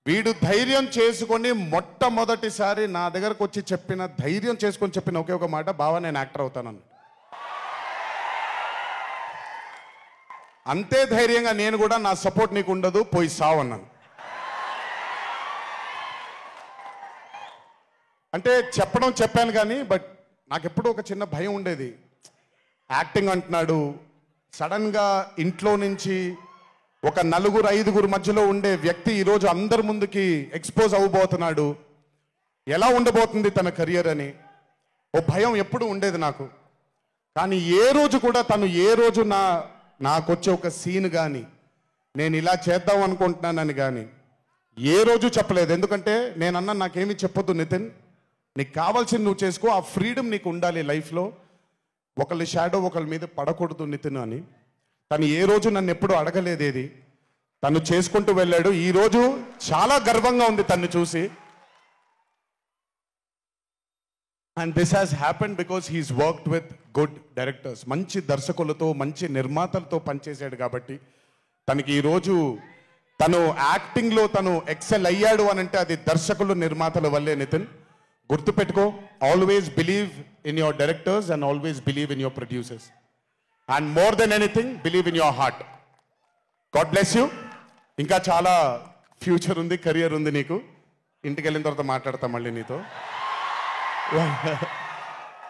వీడు ధైర్యం చేసుకొని మొట్టమొదటిసారి నా దగ్గరకు వచ్చి ధైర్యం చేసుకొని చెప్పిన ఒకే ఒక మాట, బావా నేను యాక్టర్ అవుతానని. అంతే ధైర్యంగా నేను కూడా నా సపోర్ట్ నీకు ఉండదు, పోయి సావు అన్నాను. అంటే చెప్పాను కానీ బట్ నాకు ఎప్పుడూ ఒక చిన్న భయం ఉండేది. యాక్టింగ్ అంటున్నాడు, సడన్గా ఇంట్లో నుంచి ఒక 4-5 మధ్యలో ఉండే వ్యక్తి ఈరోజు అందరి ముందుకి ఎక్స్పోజ్ అవ్వబోతున్నాడు, ఎలా ఉండబోతుంది తన కెరియర్ అని ఓ భయం ఎప్పుడు ఉండేది నాకు. కానీ ఏ రోజు కూడా తను నాకొచ్చే ఒక సీన్ కానీ నేను ఇలా చేద్దాం అనుకుంటున్నానని కానీ ఏ రోజు చెప్పలేదు. ఎందుకంటే నేనన్నా నాకేమీ చెప్పొద్దు నితిన్, నీకు కావాల్సింది నువ్వు చేసుకో, ఆ ఫ్రీడమ్ నీకు ఉండాలి లైఫ్లో, ఒకళ్ళ షాడో ఒకళ్ళ మీద పడకూడదు నితిన్ అని. తను ఏ రోజు నన్ను ఎప్పుడు అడగలేదేది, తను చేసుకుంటూ వెళ్ళాడు. ఈరోజు చాలా గర్వంగా ఉంది తను చూసి. And this has happened because he's worked with good directors. మంచి దర్శకులతో మంచి నిర్మాతలతో పనిచేశాడు కాబట్టి తనకి ఈరోజు తను యాక్టింగ్లో తను ఎక్సెల్ అయ్యాడు అని అంటే అది దర్శకులు నిర్మాతల వల్లే నితిన్. గుర్తుపెట్టుకో, always believe in your directors and always believe in your producers and more than anything believe in your heart. God bless you. ఇంకా చాలా ఫ్యూచర్ ఉంది, కెరియర్ ఉంది నీకు. ఇంటికి వెళ్ళిన తర్వాత మాట్లాడతా మళ్ళీ నీతో.